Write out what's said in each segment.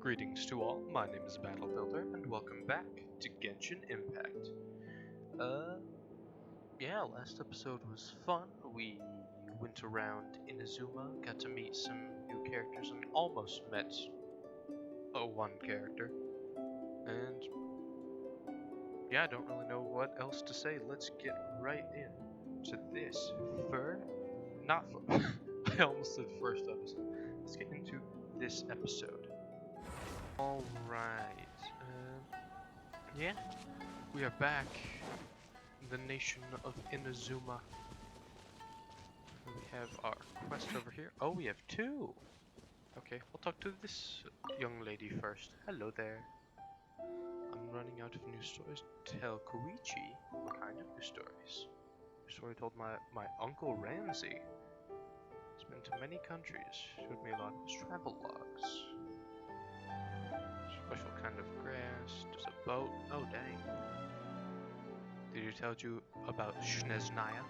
Greetings to all, my name is Battle Builder, and welcome back to Genshin Impact. Yeah, last episode was fun. We went around Inazuma, got to meet some new characters, and almost met one character. And yeah, I don't really know what else to say. Let's get right in to this I almost said first episode. Let's get into this episode. Alright, yeah, we are back in the nation of Inazuma. We have our quest over here. Oh, we have two! Okay, we'll talk to this young lady first. Hello there. I'm running out of new stories to tell Koichi. What kind of new stories? A story told my Uncle Ramsey. He's been to many countries, showed me a lot of his travel logs. Special kind of grass, there's a boat. Oh dang. Did he tell you about Shneznaya?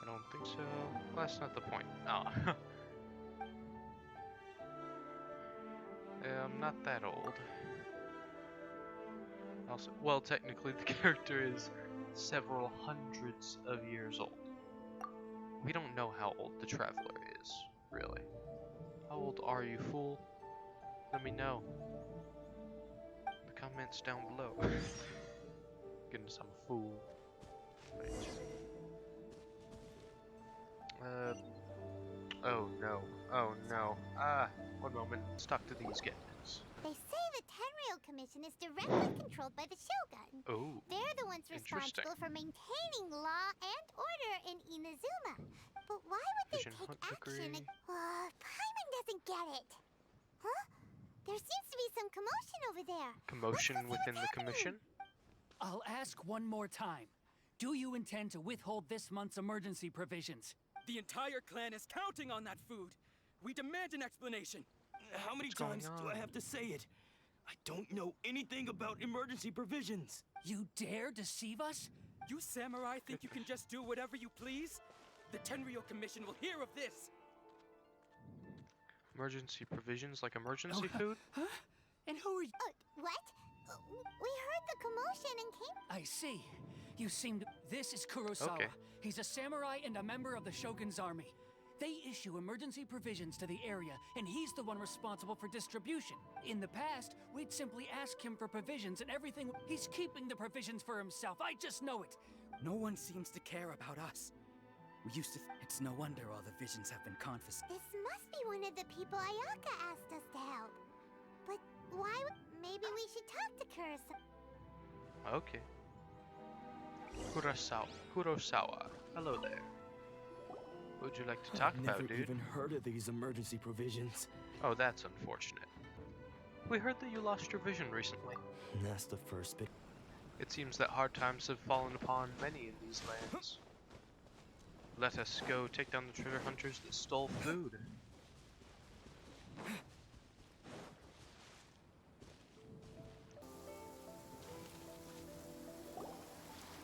I don't think so. Well, that's not the point. Oh. I'm not that old. Also, well, technically the character is several hundreds of years old. We don't know how old the traveler is, really. How old are you, fool? Let me know. In the comments down below. Goodness, I'm a fool. Right. Oh no. Oh no. One moment. Stuck to these guys. They say the Tenryou Commission is directly controlled by the Shogun. Oh. They're the ones responsible for maintaining law and order in Inazuma. But why would they take action? Paimon doesn't get it. Huh? There seems to be some commotion over there. Commotion within the commission? I'll ask one more time. Do you intend to withhold this month's emergency provisions? The entire clan is counting on that food. We demand an explanation. How many times do I have to say it? I don't know anything about emergency provisions. You dare deceive us? You samurai think you can just do whatever you please? The Tenryou Commission will hear of this. Emergency provisions like emergency food? Huh? And who are you? What? We heard the commotion and came. I see. You seem to... This is Kurosawa. Okay. He's a samurai and a member of the Shogun's army. They issue emergency provisions to the area, and he's the one responsible for distribution. In the past, we'd simply ask him for provisions and everything. He's keeping the provisions for himself. I just know it. No one seems to care about us. We used to... It's no wonder all the visions have been confiscated. This must be one of the people Ayaka asked us to help. But why would... Maybe we should talk to Kurosawa. Okay. Kurosawa. Hello there. What would you like to talk about, dude? I've never even heard of these emergency provisions. Oh, that's unfortunate. We heard that you lost your vision recently. That's the first bit. It seems that hard times have fallen upon many in these lands. Let us go take down the treasure hunters that stole food.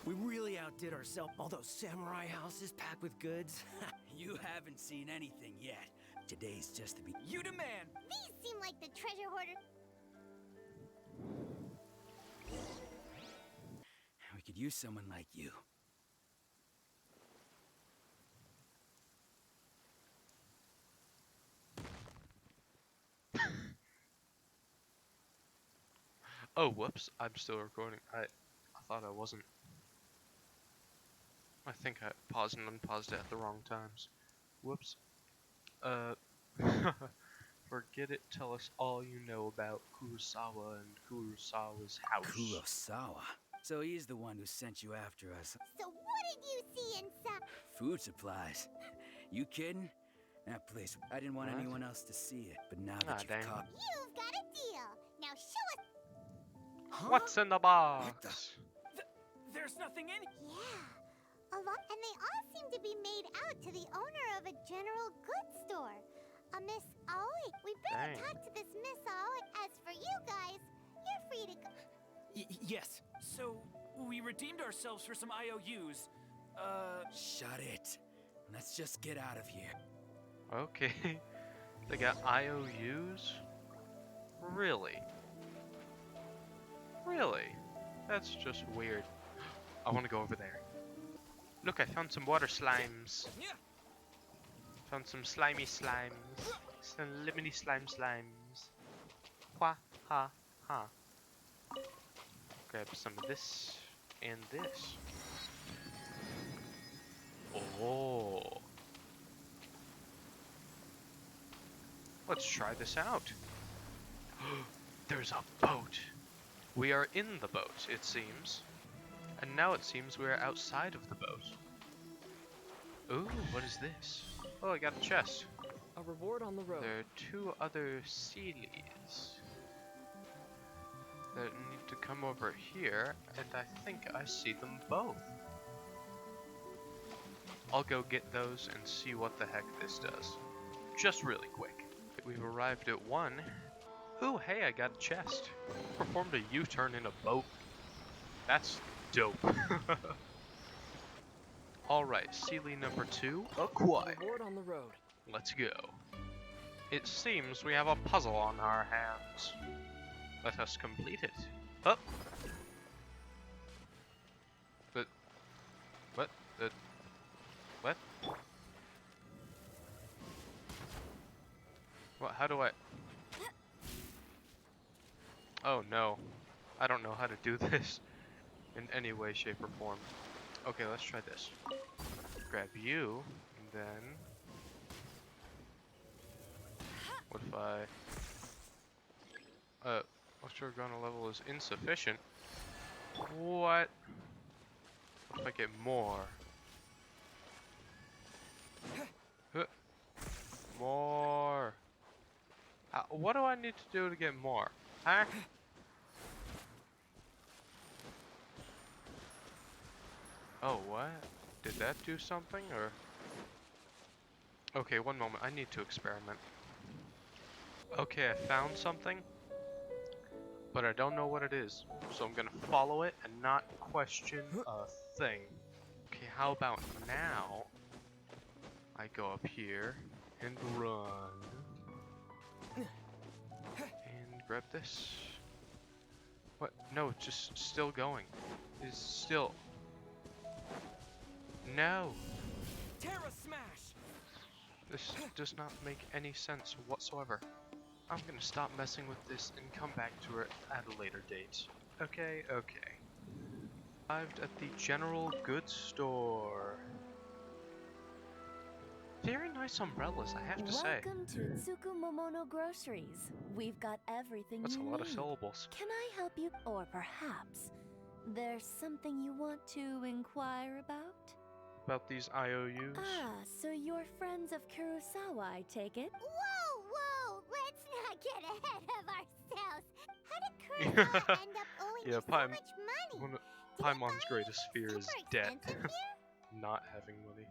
We really outdid ourselves. All those samurai houses packed with goods. You haven't seen anything yet. Today's just the beginning. You demand! These seem like the treasure hoarder. We could use someone like you. Oh, whoops. I'm still recording. I thought I wasn't. I think I paused and unpaused it at the wrong times. Whoops. Forget it. Tell us all you know about Kurosawa and Kurosawa's house. Kurosawa? So he's the one who sent you after us. So what did you see inside? Food supplies. You kidding? That place, I didn't want What? anyone else to see it. But now that dang. you've caught... You've got a deal. Now show us. Huh? What's in the box? What the... There's nothing in... Yeah. A lot, and they all seem to be made out to the owner of a general goods store. A Miss Aoi. We better Dang. talk to this Miss Aoi. As for you guys, you're free to go. Yes. So, we redeemed ourselves for some IOUs. Shut it. Let's just get out of here. Okay. They got IOUs? Really? Really? That's just weird. I want to go over there. Look, I found some water slimes. Found some slimy slimes. Some lemony slimes. Wha ha ha. Grab some of this and this. Oh. Let's try this out. There's a boat. We are in the boat, it seems. And now it seems we are outside of the boat. Ooh, what is this? Oh, I got a chest. A reward on the road. There are 2 other sealies that need to come over here, and I think I see them both. I'll go get those and see what the heck this does. Just really quick. We've arrived at 1. Ooh, hey, I got a chest. Performed a U-turn in a boat. That's dope. Alright, Sealy number 2, acquired. Reward on the road. Let's go. It seems we have a puzzle on our hands. Let us complete it. Oh! But... What? What? What? How do I... Oh no. I don't know how to do this in any way, shape, or form. Okay, let's try this. Grab you, and then... What if I... Electrogonna level is insufficient. What? What if I get more? More! What do I need to do to get more? Huh? Oh, what? Did that do something, or...? Okay, one moment. I need to experiment. Okay, I found something, but I don't know what it is. So I'm gonna follow it and not question a thing. Okay, how about now I go up here and run and grab this. What? No, it's just still going. It's still... No! Terra smash! This does not make any sense whatsoever. I'm gonna stop messing with this and come back to it at a later date. Okay. Arrived at the general goods store. Very nice umbrellas, I have to say. Welcome to Tsukumomono Groceries. We've got everything That's you a lot of need. syllables. Can I help you? Or perhaps there's something you want to inquire about? About these IOUs? Ah, so you're friends of Kurosawa, I take it? Whoa! Let's not get ahead of ourselves. How did Kurosawa end up owing Yeah, you so much money? Paimon's greatest fear is super debt. expensive here? Not having money.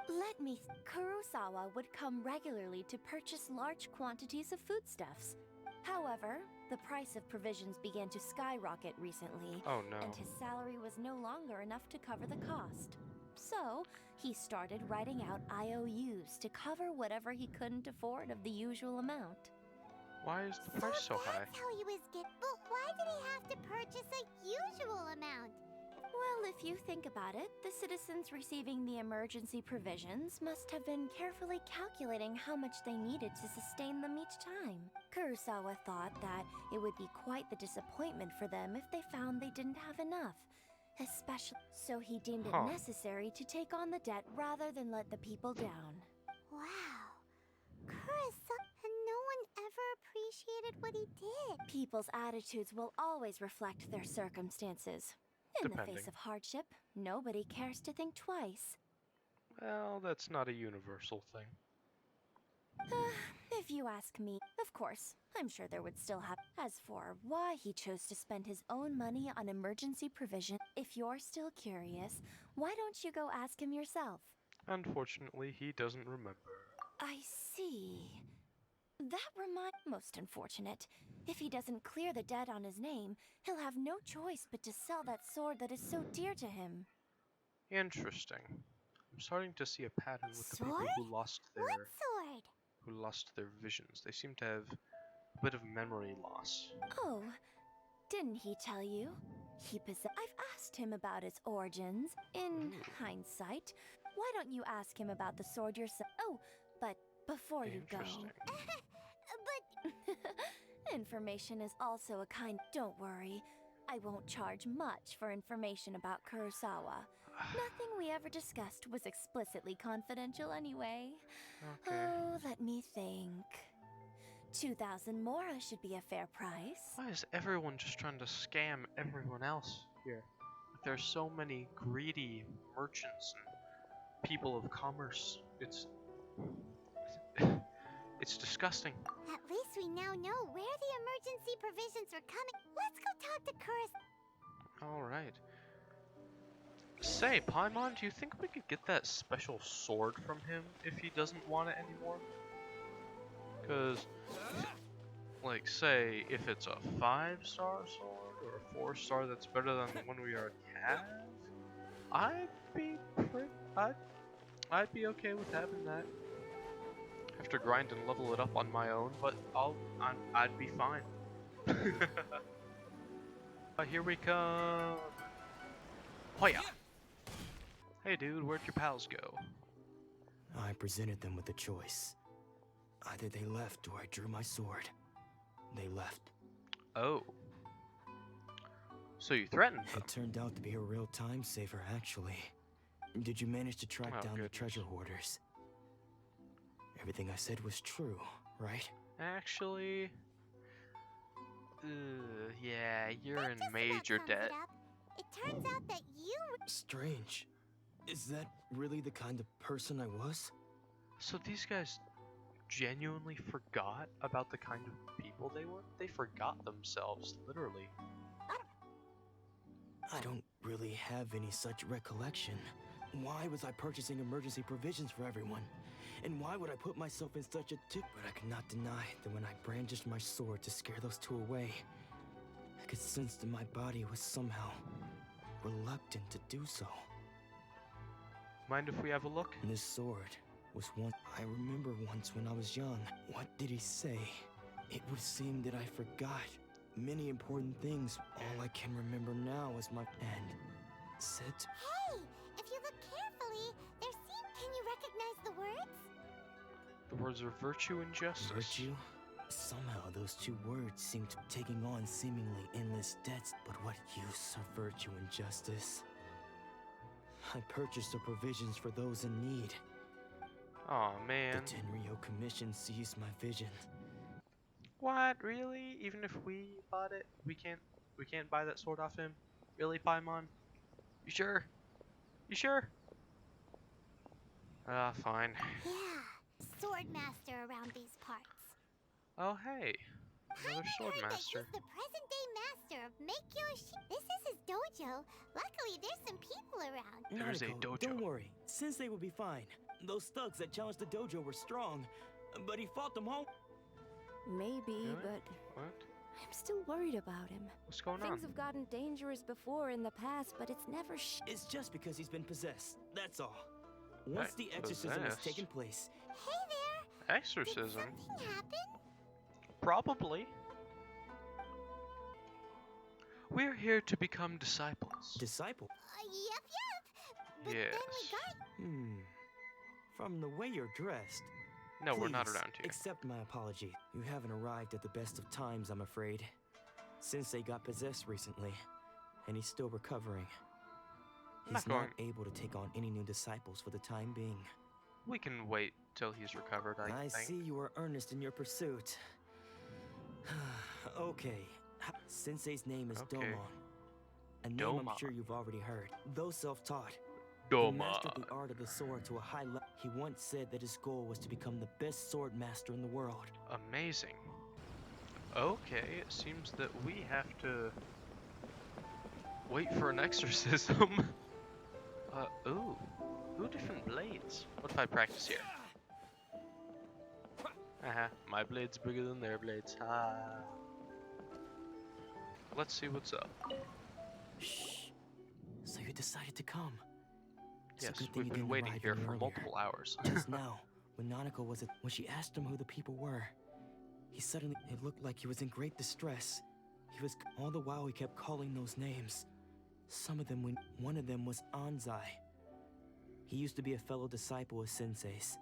Let me. Kurosawa would come regularly to purchase large quantities of foodstuffs. However, the price of provisions began to skyrocket recently, Oh no. and his salary was no longer enough to cover the cost. So, he started writing out IOUs to cover whatever he couldn't afford of the usual amount. Why is the price so high? That's how he was but why did he have to purchase a usual amount? Well, if you think about it, the citizens receiving the emergency provisions must have been carefully calculating how much they needed to sustain them each time. Kurosawa thought that it would be quite the disappointment for them if they found they didn't have enough. Especially, so he deemed it necessary to take on the debt rather than let the people down. Wow. Kurosawa, and no one ever appreciated what he did. People's attitudes will always reflect their circumstances. In the face of hardship, nobody cares to think twice. Well, that's not a universal thing. If you ask me, of course, I'm sure there would still have. As for why he chose to spend his own money on emergency provision, if you're still curious, why don't you go ask him yourself? Unfortunately, he doesn't remember. I see. That most unfortunate. If he doesn't clear the debt on his name, he'll have no choice but to sell that sword that is so dear to him. Interesting. I'm starting to see a pattern with the people Sword? who lost their What sword? visions. They seem to have bit of memory loss. Oh, didn't he tell you? I've asked him about its origins. In hindsight, why don't you ask him about the sword yourself? Oh, but before you go... Interesting. But Information is also a kind... Don't worry. I won't charge much for information about Kurosawa. Nothing we ever discussed was explicitly confidential anyway. Okay. Oh, let me think. 2,000 mora should be a fair price. Why is everyone just trying to scam everyone else here? There's so many greedy merchants and people of commerce. It's disgusting. at least we now know where the emergency provisions are coming. Let's go talk to Kuros. All right. Say, Paimon, do you think we could get that special sword from him if he doesn't want it anymore? Because, like, say, if it's a 5-star sword or a 4-star that's better than the one we already have, I'd be okay with having that. Have to grind and level it up on my own, but I'd be fine. Here we come. Hoya. Hey dude, where'd your pals go? I presented them with a choice. Either they left or I drew my sword. They left. Oh. So you threatened them? It turned out to be a real time saver, actually. Did you manage to track down the treasure hoarders? Everything I said was true, right? Actually... yeah, you're in major debt. It turns out that you... Strange. Is that really the kind of person I was? So these guys genuinely forgot about the kind of people they were? They forgot themselves, literally. I don't really have any such recollection. Why was I purchasing emergency provisions for everyone? And why would I put myself in such a But I could not deny that when I brandished my sword to scare those two away, I could sense that my body was somehow reluctant to do so. Mind if we have a look? This sword was one I remember once when I was young. What did he say? It would seem that I forgot many important things. All I can remember now is my and said. Hey, if you look carefully, can you recognize the words? The words are virtue and justice. Virtue? Somehow those two words seem to be taking on seemingly endless debts. But what use of virtue and justice? I purchased the provisions for those in need. Aw, man. The Tenryo Commission seized my vision. What? Really? Even if we bought it, we can't buy that sword off him? Really, Paimon? You sure? You sure? Fine. Yeah, sword master around these parts. Oh, hey. Another sword That master. he's the present-day master of This is his dojo. Luckily, there's some people around. There's a Nanako, dojo. Don't worry. Sensei will be fine. Those thugs that challenged the dojo were strong, but he fought them home. Maybe, Really? but What? I'm still worried about him. What's going on? Things have gotten dangerous before in the past, but it's never It's just because he's been possessed. That's all. Once the exorcism has Possessed? taken place, Hey there! Did Exorcism? something happen? Probably. We're here to become disciples. disciple. Yep. But then we Yes. got... From the way you're dressed. No, we're not please around here. accept my apology. You haven't arrived at the best of times, I'm afraid. Sensei got possessed recently, and he's still recovering. I'm He's not not able to take on any new disciples for the time being. We can wait till he's recovered, I think. see you are earnest in your pursuit. Okay. Sensei's name is Okay. Domon. A name I'm Domon. sure you've already heard. Though self-taught, he Doma. mastered the art of the sword to a high level. He once said that his goal was to become the best sword master in the world. Amazing. Okay, it seems that we have to wait for an exorcism. Ooh. Ooh, different blades. What if I practice here? My blade's bigger than their blades. Let's see what's up. Shh. So you decided to come. It's a Yes, good thing we've you been didn't waiting arrive here any for earlier. multiple hours. Just now, when Nanako when she asked him who the people were, He suddenly, it looked like he was in great distress. All the while he kept calling those names. Some of them, one of them was Anzai. He used to be a fellow disciple of Sensei's.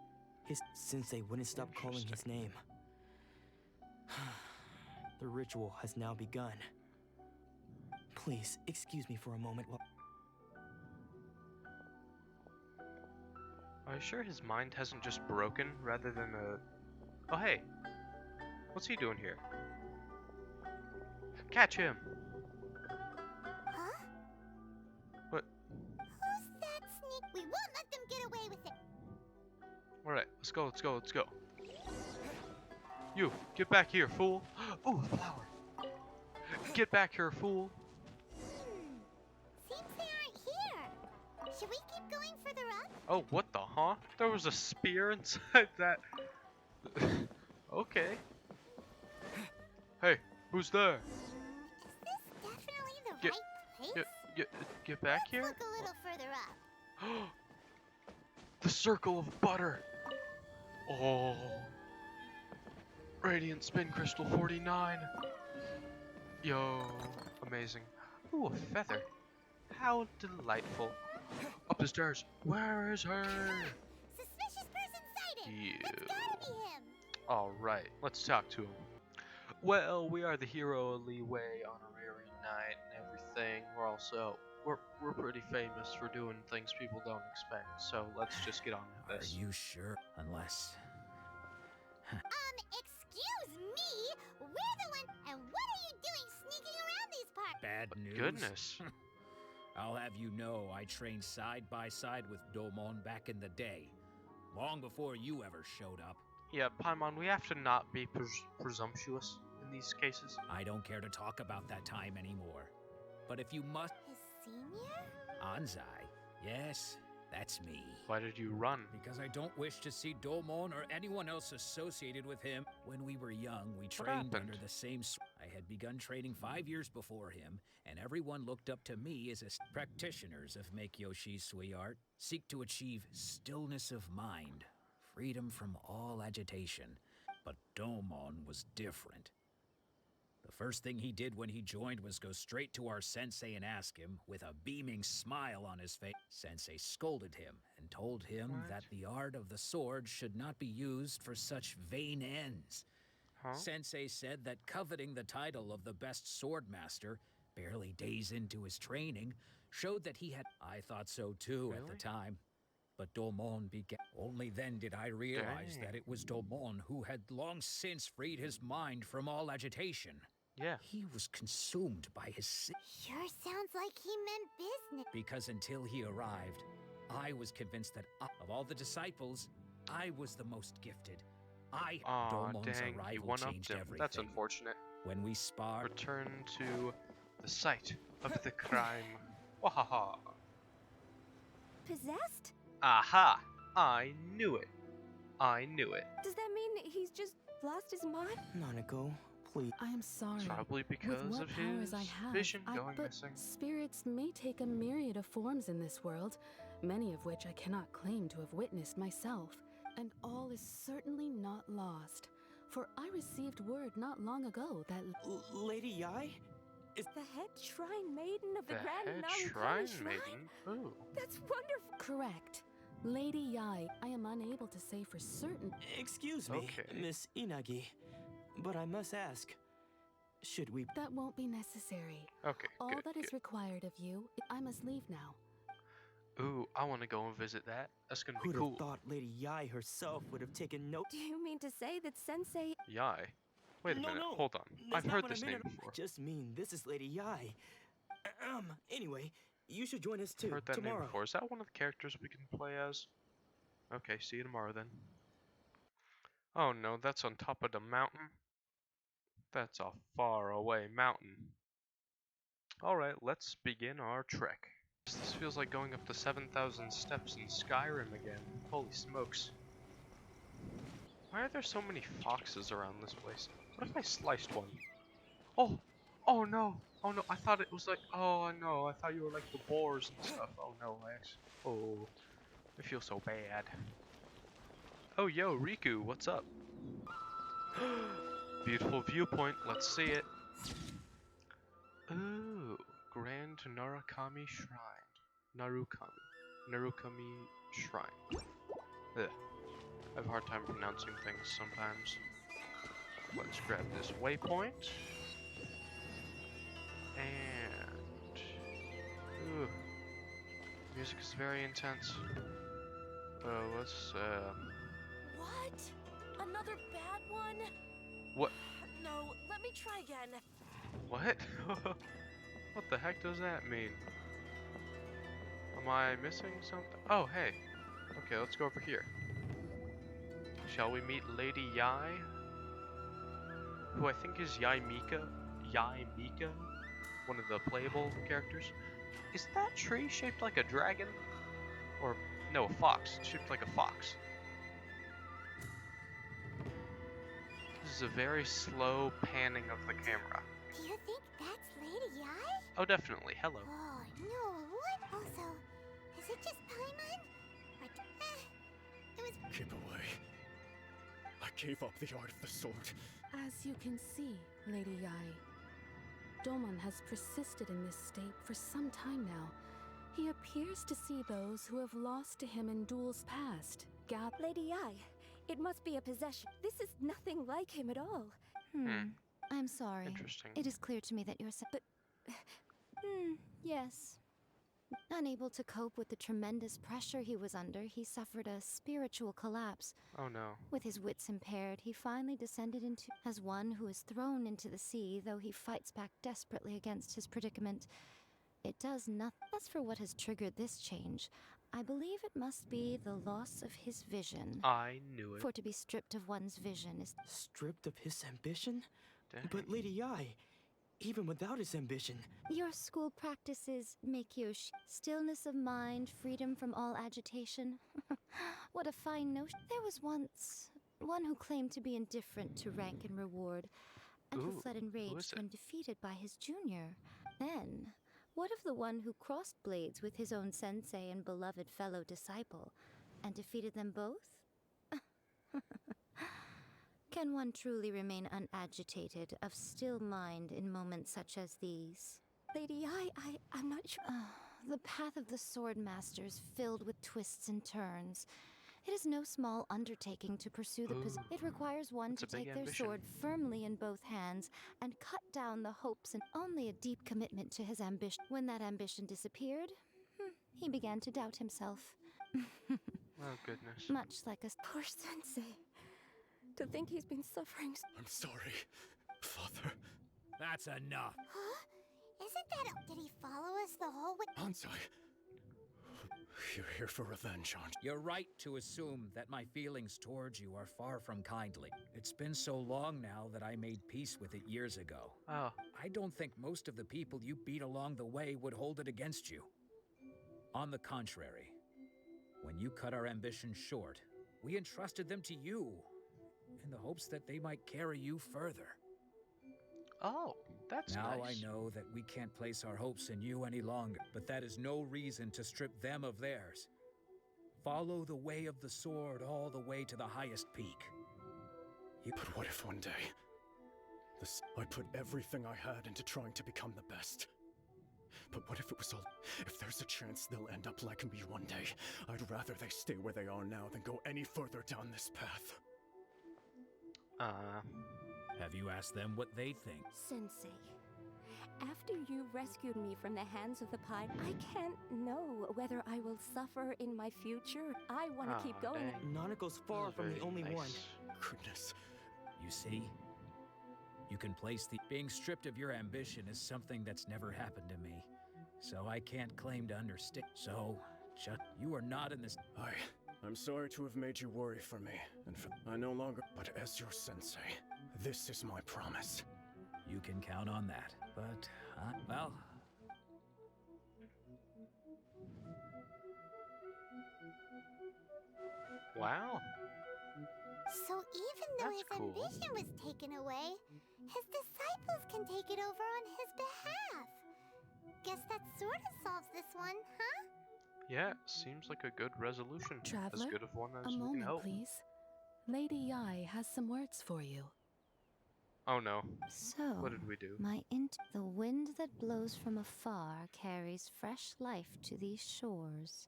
His sensei wouldn't stop calling his name. The ritual has now begun. Please, excuse me for a moment while... Are you sure his mind hasn't just broken rather than a... Oh, hey. What's he doing here? Catch him! Huh? What? Who's that sneak? We won't let them get away with it. Alright, let's go, let's go, let's go. You, get back here, fool. Ooh, a flower. Get back here, fool. Seems they aren't here. Should we keep going further up? Oh, what the huh? There was a spear inside that. Okay. Hey, who's there? Is this definitely the right place? Get back here. Let's look a little further up. The circle of butter. Oh. Radiant spin crystal 49. Yo, amazing. Ooh, a feather. How delightful. Up the stairs. Where is her? Suspicious person sighted. You. It's gotta be him. Alright, let's talk to him. Well, we are the hero of Leeway honorary knight and everything. We're pretty famous for doing things people don't expect. So let's just get on with this. Are you sure? Unless... Excuse me. We're the one. And what are you doing sneaking around these parts? Bad news. Goodness. I'll have you know I trained side by side with Domon back in the day. Long before you ever showed up. Yeah, Paimon, we have to not be presumptuous in these cases. I don't care to talk about that time anymore. But if you must... His senior? Anzai. Yes, that's me. Why did you run? Because I don't wish to see Domon or anyone else associated with him. When we were young, we trained happened? under the same... I had begun training 5 years before him, and everyone looked up to me as a practitioners of Make Yoshi Sui art seek to achieve stillness of mind, freedom from all agitation. But Domon was different. The first thing he did when he joined was go straight to our sensei and ask him, with a beaming smile on his face. Sensei scolded him and told him What? that the art of the sword should not be used for such vain ends. Huh? Sensei said that coveting the title of the best sword master, barely days into his training, showed that he had... I thought so too at Really? the time. But Domon began... Only then did I realize Dang. that it was Domon who had long since freed his mind from all agitation. Yeah. He was consumed by his Sure sounds like he meant business. because until he arrived, I was convinced that of all the disciples, I was the most gifted. Aw, Domon's dang, he arrival one-upped changed him. everything. That's unfortunate. When we sparred, Return to the site of the crime. Wahaha. Possessed? Aha! I knew it. I knew it. Does that mean he's just lost his mind? Nanako, please. I am sorry. It's probably because With what of powers his I have, vision going but missing. spirits may take a myriad of forms in this world, many of which I cannot claim to have witnessed myself. And all is certainly not lost. For I received word not long ago that Lady Yai? The head shrine maiden of the, The Grand head Naru shrine Shrine? maiden? Ooh. That's wonderful. correct. Lady Yai, I am unable to say for certain. Excuse me, Okay. Miss Inagi, but I must ask, should we... That won't be necessary. Okay, All good, that is good. required of you, I must leave now. Ooh, I want to go and visit that. That's gonna be Who'd cool. have thought Lady Yai herself would have taken note... Do you mean to say that Sensei... Yai. Wait a No, minute, no, hold on. that's I've not heard what I this meant name at all. before. I just mean this is Lady Yai. Anyway, you should join us too, Heard that tomorrow. name before. Is that one of the characters we can play as? Okay, see you tomorrow then. Oh no, that's on top of the mountain. That's a far away mountain. Alright, let's begin our trek. This feels like going up the 7,000 steps in Skyrim again. Holy smokes. Why are there so many foxes around this place? What if I sliced one? Oh! Oh no! Oh no, I thought it was like, oh no, I thought you were like the boars and stuff. Oh no, oh, I feel so bad. Oh yo, Riku, what's up? Beautiful viewpoint. Let's see it. Ooh, Grand Narukami Shrine. Narukami Shrine. Ugh. I have a hard time pronouncing things sometimes. Let's grab this waypoint. And... Ooh. Music is very intense. Let's, What? Another bad one? What? No, let me try again. What? What the heck does that mean? Am I missing something? Oh, hey. Okay, let's go over here. Shall we meet Lady Yai? Who I think is Yai Mika? One of the playable characters. Is that tree shaped like a dragon? Or, no, a fox. It's shaped like a fox. This is a very slow panning of the camera. Do you think that's Lady Yai? Oh, definitely. Hello. Oh, no, what? Also, is it just Paimon? Or, it was... Keep away. I gave up the art of the sword. As you can see, Lady Yai, Domon has persisted in this state for some time now. He appears to see those who have lost to him in duels past. Lady Yai, it must be a possession. This is nothing like him at all. I'm sorry. Interesting. It is clear to me that you're... But... yes. Unable to cope with the tremendous pressure he was under, he suffered a spiritual collapse. Oh no. With his wits impaired, he finally descended into... As one who is thrown into the sea, though he fights back desperately against his predicament. It does nothing. As for what has triggered this change, I believe it must be the loss of his vision. I knew it. For to be stripped of one's vision is... Stripped of his ambition? Dang. But Lady Yai, even without his ambition... Your school practices make you stillness of mind, freedom from all agitation. What a fine notion. There was once one who claimed to be indifferent to rank and reward, and who Ooh, fled enraged it? when defeated by his junior. Then, what of the one who crossed blades with his own sensei and beloved fellow disciple, and defeated them both? Can one truly remain unagitated, of still mind in moments such as these? Lady Yai, I'm not sure. The path of the sword master is filled with twists and turns. It is no small undertaking to pursue the position. It requires one That's to a big take their ambition. sword firmly in both hands and cut down the hopes, and only a deep commitment to his ambition. When that ambition disappeared, he began to doubt himself. Oh goodness. Much like a... Poor sensei. To think he's been suffering. I'm sorry, Father. That's enough. Huh? Isn't that... Did he follow us the whole way? Hansai, you're here for revenge, aren't you? You're right to assume that my feelings towards you are far from kindly. It's been so long now that I made peace with it years ago. Oh. I don't think most of the people you beat along the way would hold it against you. On the contrary, when you cut our ambitions short, we entrusted them to you in the hopes that they might carry you further. Oh, that's Now nice. I know that we can't place our hopes in you any longer, but that is no reason to strip them of theirs. Follow the way of the sword all the way to the highest peak. But what if one day, I put everything I had into trying to become the best? But what if it was all... If there's a chance they'll end up like me one day, I'd rather they stay where they are now than go any further down this path. Have you asked them what they think? Sensei, after you rescued me from the hands of the Pi, I can't know whether I will suffer in my future. I want to keep going. Dang. Nanako's far This is from the very only nice. one. Goodness. You see? You can place the... Being stripped of your ambition is something that's never happened to me. So I can't claim to understand. So, you are not in this... I'm sorry to have made you worry for me, and I no longer... But as your sensei, this is my promise. You can count on that. But, well... Wow. So even though That's his cool. ambition was taken away, his disciples can take it over on his behalf. Guess that sort of solves this one, huh? Yeah, seems like a good resolution. Traveler, as good of one as a we can moment, hope. please. Lady Yai has some words for you. Oh no. So, What did we do? the wind that blows from afar carries fresh life to these shores.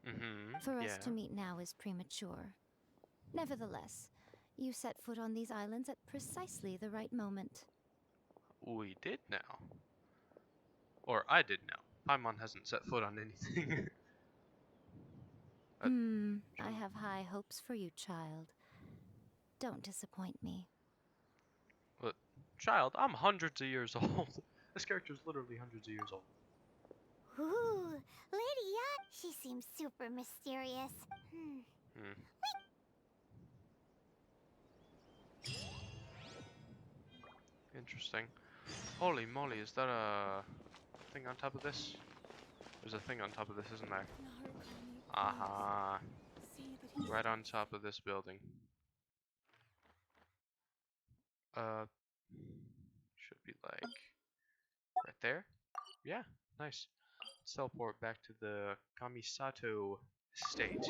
Mm-hmm. For us Yeah. to meet now is premature. Nevertheless, you set foot on these islands at precisely the right moment. We did now. Or I did now. Paimon hasn't set foot on anything. I have high hopes for you, child. Don't disappoint me. But, child, I'm hundreds of years old. This character's literally hundreds of years old. Ooh, Lydia, she seems super mysterious. Hmm. Interesting. Holy moly, is that a thing on top of this? There's a thing on top of this, isn't there? Aha. Right on top of this building. Should be like right there. Yeah, nice. Let's teleport back to the Kamisato estate.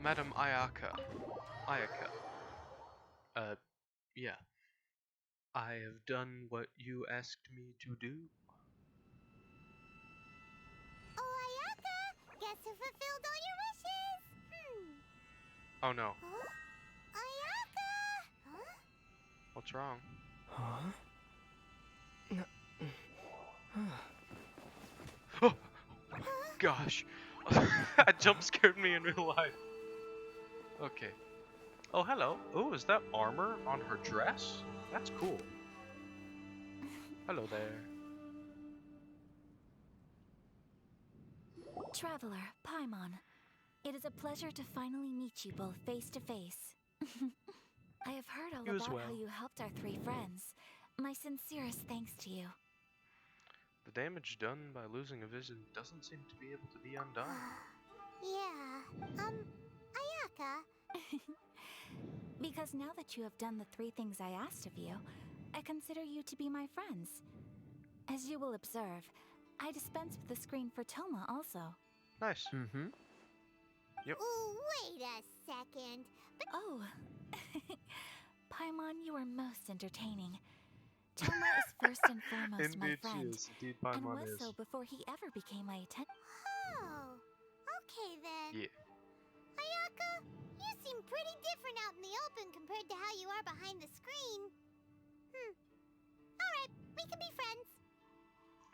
Madam Ayaka. Yeah. I have done what you asked me to do. Oh, Ayaka! Guess who fulfilled all your wishes? Oh no. Huh? Ayaka! Huh? What's wrong? Huh? Oh gosh. That jump scared me in real life. Okay. Oh, hello. Oh, is that armor on her dress? That's cool. Hello there. Traveler, Paimon. It is a pleasure to finally meet you both face to face. I have heard all You as about well. how you helped our three friends. My sincerest thanks to you. The damage done by losing a vision doesn't seem to be able to be undone. Yeah, Ayaka. Because now that you have done the three things I asked of you, I consider you to be my friends. As you will observe, I dispense with the screen for Toma also. Nice. Mm-hmm. Yep. Ooh, wait a second. Oh, Paimon, you are most entertaining. Toma is first and foremost my Indeed she friend, is. Indeed and Paimon was is. so before he ever became my attendant. Oh, okay then. Yeah. Ayaka, you seem pretty different out in the open compared to how you are behind the screen. Alright, we can be friends.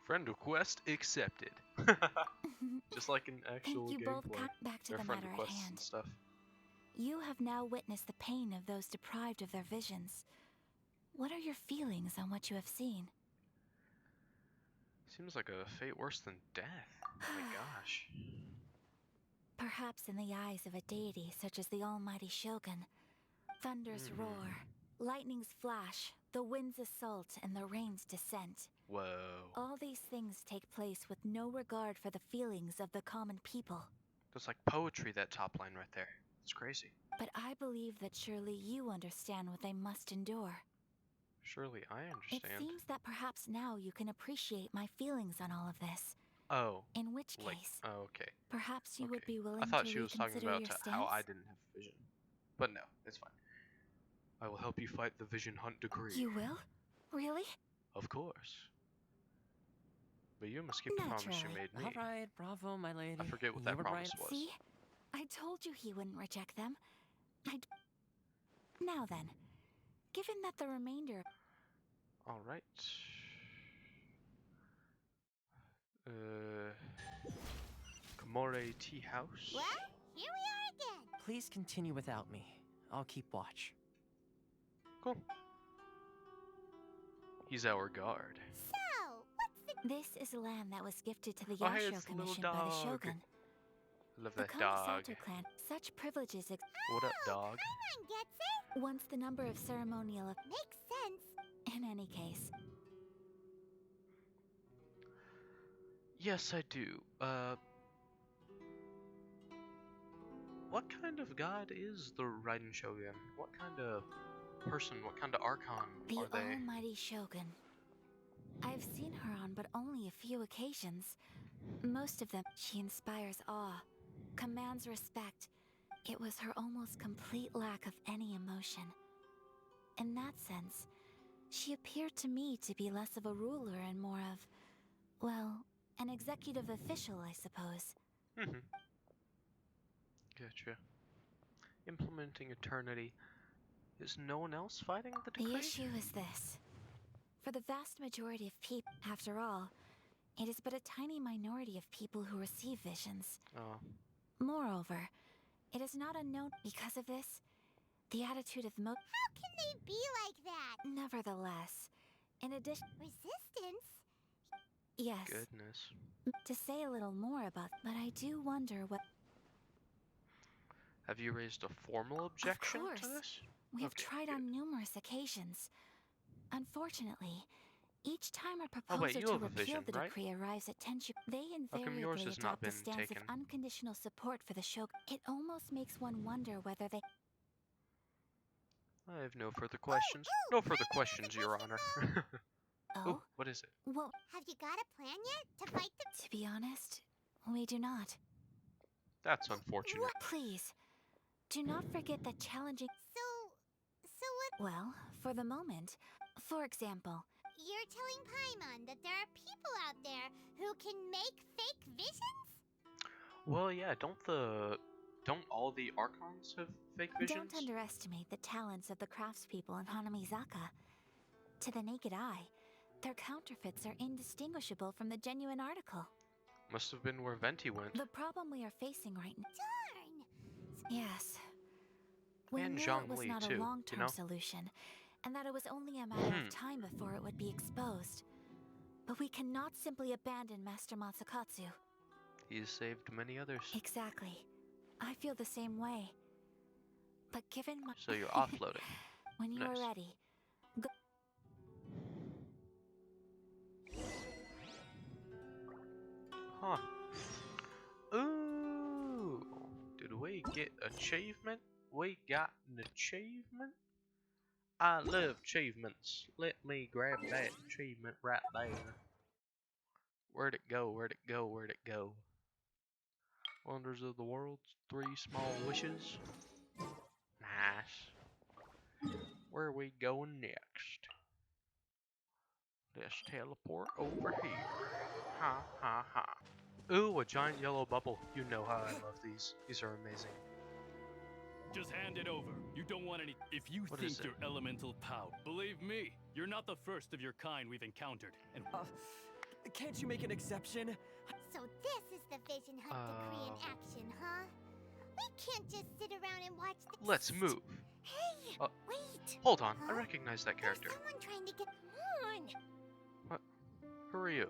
Friend request accepted. Just like in actual Thank you both. gameplay. Back to Their the friend matter at requests hand. and stuff. You have now witnessed the pain of those deprived of their visions. What are your feelings on what you have seen? Seems like a fate worse than death. Oh my gosh. Perhaps in the eyes of a deity such as the almighty Shogun, thunders roar, lightnings flash, the winds assault, and the rains descent. Whoa. All these things take place with no regard for the feelings of the common people. That's like poetry, that top line right there. It's crazy. But I believe that surely you understand what they must endure. Surely I It understand. seems that perhaps now you can appreciate my feelings on all of this. Oh. In which Like, case, oh, okay. perhaps you would Okay. be willing I thought to she was talking reconsider about your stance. how I didn't have vision. But no, it's fine. I will help you fight the vision hunt decree. You will? Really? Of course. But you must keep the promise you Naturally. made me. All right, bravo, my lady. I forget what You that were promise right. was. See? I told you he wouldn't reject them. Now then, given that the remainder... Alright. Komore Tea House. Well, here we are again. Please continue without me. I'll keep watch. Cool. He's our guard. So, what's the... This is land that was gifted to the Oh, hey, Yasho it's the little Commission by the dog. Shogun. Love The that dog. Kamisato clan, such privileges What up, dog? Paimon gets it? once the number of ceremonial... Makes sense. In any case, Yes, I do. What kind of god is the Raiden Shogun? What kind of person, what kind of archon the are they? almighty Shogun. I've seen her on but only a few occasions. Most of them, she inspires awe, commands respect, It was her almost complete lack of any emotion. In that sense, she appeared to me to be less of a ruler and more of, well, an executive official, I suppose. Mm-hmm. Gotcha. Implementing eternity. Is no one else fighting the decree? The issue is this. For the vast majority of people, after all, it is but a tiny minority of people who receive visions. Oh. Moreover, it is not unknown because of this. The attitude of most. How can they be like that? Nevertheless, in addition. Resistance? Yes. Goodness. To say a little more about, but I do wonder what. Have you raised a formal objection Of course. to this? We have Okay, tried good. on numerous occasions. Unfortunately, each time a Oh, wait, proposal you to have a repeal vision, the right? decree arrives at tension, they How come yours invariably has not adopt a been stance taken? of unconditional support for the shogun. It almost makes one wonder whether they. I have no further questions. No further questions, Your Honor. Oh? Ooh, what is it? Well, Have you got a plan yet to fight them? to be honest, we do not. That's unfortunate. Please, do not forget that challenging. So what? Well, for the moment, for example, You're telling Paimon that there are people out there who can make fake visions? Well, yeah, don't all the Archons have fake visions? don't underestimate the talents of the craftspeople in Hanamizaka. To the naked eye, their counterfeits are indistinguishable from the genuine article. Must have been where Venti went. The problem we are facing right now. Darn! Yes. We And knew Zhang it was Li, not too, a you long-term know? solution, and that it was only a matter of time before it would be exposed. But we cannot simply abandon Master Masakatsu. He's saved many others. Exactly. I feel the same way. But given my... So you're offloading. When you are Nice. ready, go... Huh. Ooh. Did we get achievement? We got an achievement? I love achievements. Let me grab that achievement right there. Where'd it go? Where'd it go? Where'd it go? Wonders of the world, 3 small wishes. Nice. Where are we going next? Let's teleport over here. Ha ha ha. Ooh, a giant yellow bubble. You know how I love these. These are amazing. Just hand it over. You don't want any. If you What is think it? you're elemental power, believe me, you're not the first of your kind we've encountered. And Can't you make an exception? So this is the Vision Hunt decree in action, huh? We can't just sit around and watch the... Let's move. Hey! Wait! Hold on, I Huh? recognize that character. There's someone trying to get... Come on! Who are you?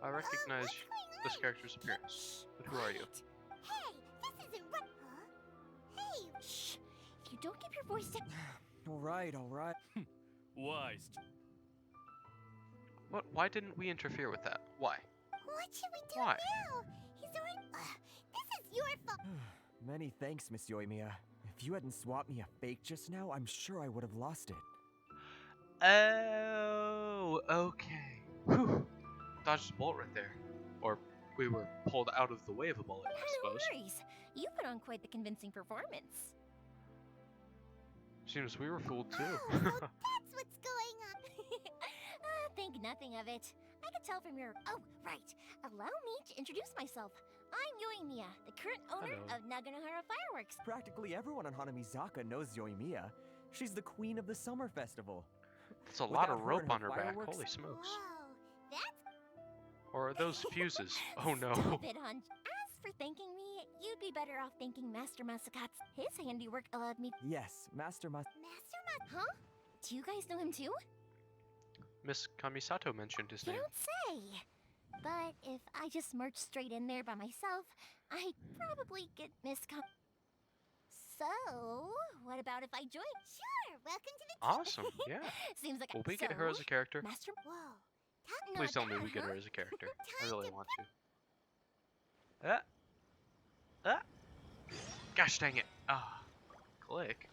I recognize what's going this on? character's appearance. But who are you? Quiet. Hey! This isn't right... Huh? Hey! Shh! If you don't keep your voice down... All right, all right. wise. What? Why didn't we interfere with that? Why? What should we do Why? now? He's already... this is your fault! Many thanks, Miss Yoimiya. If you hadn't swapped me a fake just now, I'm sure I would have lost it. Oh, okay. Whew. Dodged a bullet right there. Or we were pulled out of the way of a bullet, I No suppose. worries. You put on quite the convincing performance. Seems we were fooled too. Oh, so that's what's going on! Think nothing of it. I could tell from your... Oh, right. Allow me to introduce myself. I'm Yoimiya, the current owner Hello. of Naganohara Fireworks. Practically everyone on Hanamizaka knows Yoimiya. She's the queen of the summer festival. That's a lot Without of her rope and on her her back. fireworks- Holy smokes. Whoa, that's... Or are those fuses? Oh no. Stop it, Hunch. As for thanking me, you'd be better off thanking Master Masakatsu. His handiwork allowed me... Yes, Master Master Huh? Do you guys know him too? Miss Kamisato mentioned his You name. don't say. But if I just marched straight in there by myself, I'd probably get So, what about if I join? Sure, welcome to the Awesome, yeah. Seems like Will we get her as a character? Master... Whoa. Please tell me that, we get huh? her as a character. I Time really to want to. Ah! Gosh dang it. Ah. Click.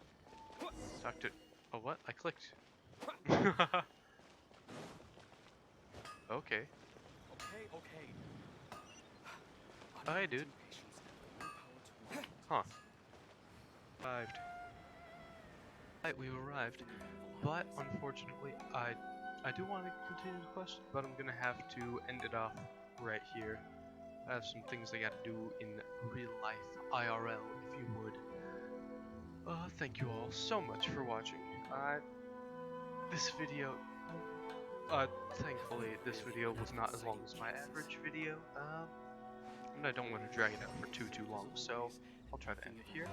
Talk to... Oh, what? I clicked. Okay. Okay. Oh, hey, dude. Huh. Arrived. Right, we arrived, but unfortunately, I do want to continue the quest, but I'm gonna have to end it off right here. I have some things I gotta do in real life, IRL, if you would. Thank you all so much for watching. This video, thankfully, this video was not as long as my average video, and I don't want to drag it out for too long, so I'll try to end it here.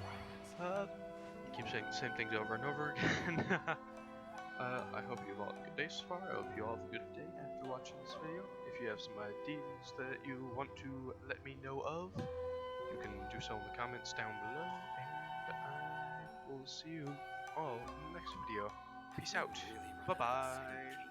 Keep saying the same things over and over again. I hope you all have a good day so far. I hope you all have a good day after watching this video. If you have some ideas that you want to let me know of, you can do so in the comments down below, and I will see you all in the next video. Peace out. Bye-bye.